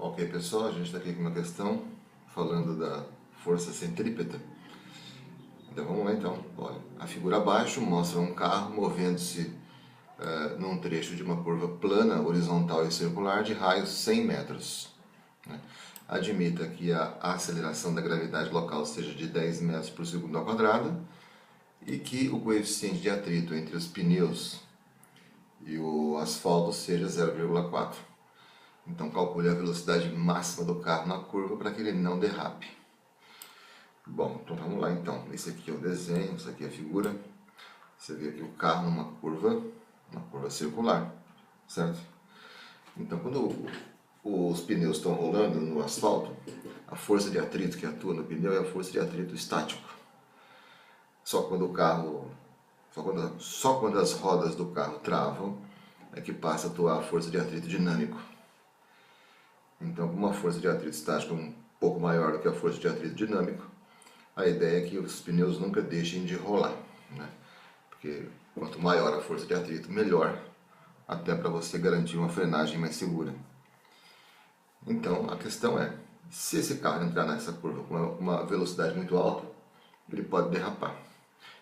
Ok, pessoal, a gente está aqui com uma questão falando da força centrípeta. Então vamos lá então. Olha, a figura abaixo mostra um carro movendo-se num trecho de uma curva plana, horizontal e circular de raios 100 metros. Né? Admita que a aceleração da gravidade local seja de 10 metros por segundo ao quadrado e que o coeficiente de atrito entre os pneus e o asfalto seja 0,4. Então calcule a velocidade máxima do carro na curva para que ele não derrape. Bom, então vamos lá então. Esse aqui é o desenho, essa aqui é a figura. Você vê aqui o carro numa curva circular, certo? Então quando os pneus estão rolando no asfalto, a força de atrito que atua no pneu é a força de atrito estático. Só quando as rodas do carro travam é que passa a atuar a força de atrito dinâmico. Então, como a força de atrito estático é um pouco maior do que a força de atrito dinâmico, a ideia é que os pneus nunca deixem de rolar, né? Porque quanto maior a força de atrito, melhor, até para você garantir uma frenagem mais segura. Então, a questão é, se esse carro entrar nessa curva com uma velocidade muito alta, ele pode derrapar.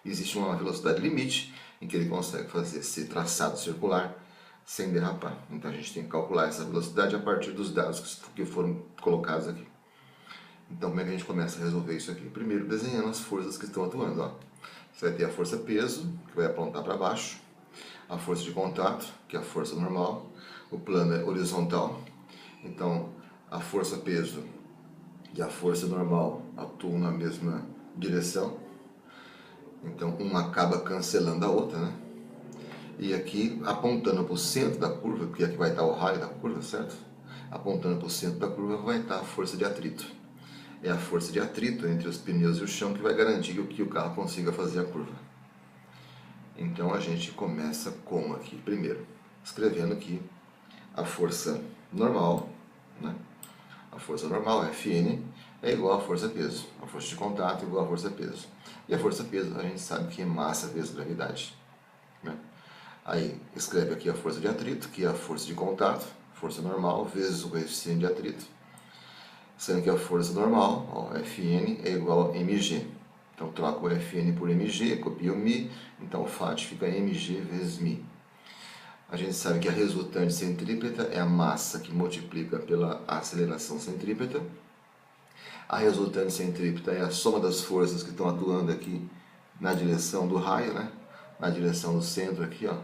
Existe uma velocidade limite em que ele consegue fazer esse traçado circular sem derrapar. Então a gente tem que calcular essa velocidade a partir dos dados que foram colocados aqui. Então como é que a gente começa a resolver isso aqui? Primeiro desenhando as forças que estão atuando. Ó. Você vai ter a força peso, que vai apontar para baixo, a força de contato, que é a força normal, o plano é horizontal, então a força peso e a força normal atuam na mesma direção, então uma acaba cancelando a outra, né? E aqui, apontando para o centro da curva, porque aqui vai estar o raio da curva, certo? Apontando para o centro da curva vai estar a força de atrito. É a força de atrito entre os pneus e o chão que vai garantir que o carro consiga fazer a curva. Então a gente começa como aqui? Primeiro, escrevendo aqui a força normal, né? A força normal, Fn, é igual à força peso. A força de contato é igual à força peso. E a força peso a gente sabe que é massa vezes gravidade, né? Aí escreve aqui a força de atrito, que é a força de contato, força normal, vezes o coeficiente de atrito. Sendo que a força normal, ó, Fn, é igual a mg. Então troco o Fn por mg, copio o μ, então o Fat fica mg vezes μ. A gente sabe que a resultante centrípeta é a massa que multiplica pela aceleração centrípeta. A resultante centrípeta é a soma das forças que estão atuando aqui na direção do raio, né? Na direção do centro aqui, ó.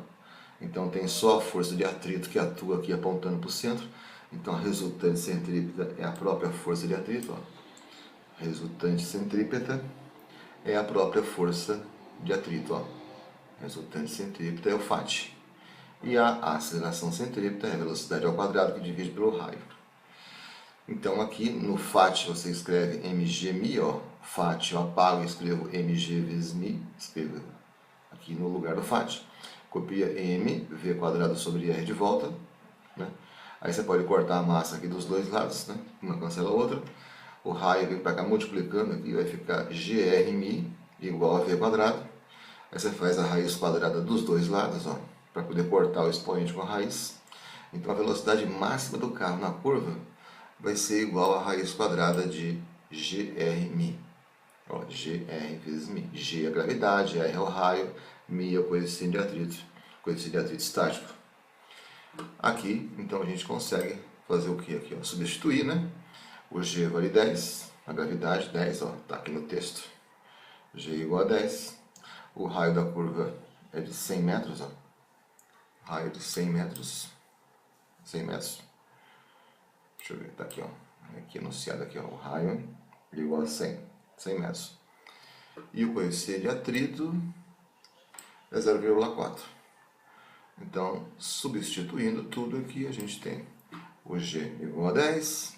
Então tem só a força de atrito que atua aqui apontando para o centro. Então a resultante centrípeta é a própria força de atrito, ó. A resultante centrípeta é a própria força de atrito, ó. A resultante centrípeta é o Fat. E a aceleração centrípeta é a velocidade ao quadrado que divide pelo raio. Então aqui no Fat você escreve mg_μ, ó. Fat eu apago e escrevo mg vezes μ, escrevo aqui no lugar do Fat. Copia m, v quadrado sobre r de volta, né? Aí você pode cortar a massa aqui dos dois lados, né? Uma cancela a outra. O raio vem para cá multiplicando aqui, vai ficar grμ igual a v quadrado. Aí você faz a raiz quadrada dos dois lados, ó, para poder cortar o expoente com a raiz. Então a velocidade máxima do carro na curva vai ser igual a raiz quadrada de grμ. Ó, gr vezes μ. G é a gravidade, R é o raio, μ é o coeficiente de atrito estático. Aqui, então, a gente consegue fazer o que aqui? Ó? Substituir, né? O G vale 10, a gravidade 10, ó, tá aqui no texto. G igual a 10. O raio da curva é de 100 metros, ó. Raio de 100 metros. 100 metros. Deixa eu ver, tá aqui, ó. Aqui anunciado aqui, ó. O raio é igual a 100 metros. E o coeficiente de atrito é 0,4. Então, substituindo tudo aqui, a gente tem o G igual a 10,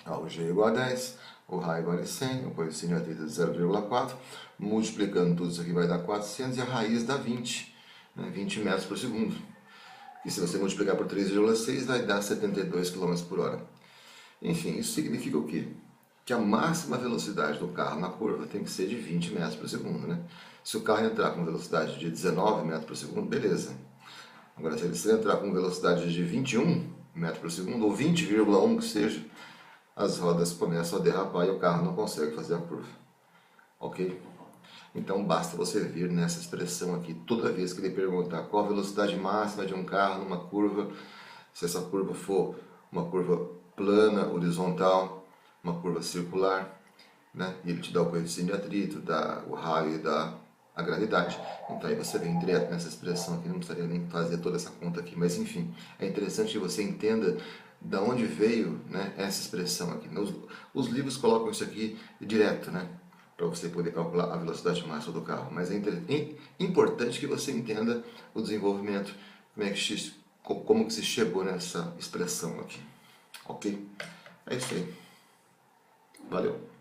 o G igual a 10, o raio vale 100, o coeficiente de atrito é 0,4, multiplicando tudo isso aqui vai dar 400 e a raiz dá 20, né, 20 metros por segundo. E se você multiplicar por 3,6 vai dar 72 km por hora. Enfim, isso significa o quê? Que a máxima velocidade do carro na curva tem que ser de 20 metros por segundo, né? Se o carro entrar com velocidade de 19 metros por segundo, beleza. Agora, se ele entrar com velocidade de 21 metros por segundo, ou 20,1 que seja, as rodas começam a derrapar e o carro não consegue fazer a curva. Ok? Então basta você vir nessa expressão aqui, toda vez que ele perguntar qual a velocidade máxima de um carro numa curva, se essa curva for uma curva plana, horizontal, uma curva circular, né? E ele te dá o coeficiente de atrito, dá o raio e dá a gravidade. Então aí você vem direto nessa expressão aqui, não precisaria nem fazer toda essa conta aqui. Mas enfim, é interessante que você entenda da onde veio, né, essa expressão aqui. Os livros colocam isso aqui direto, né, para você poder calcular a velocidade máxima do carro. Mas é importante que você entenda o desenvolvimento, como que se chegou nessa expressão aqui. Ok? É isso aí. Valeu.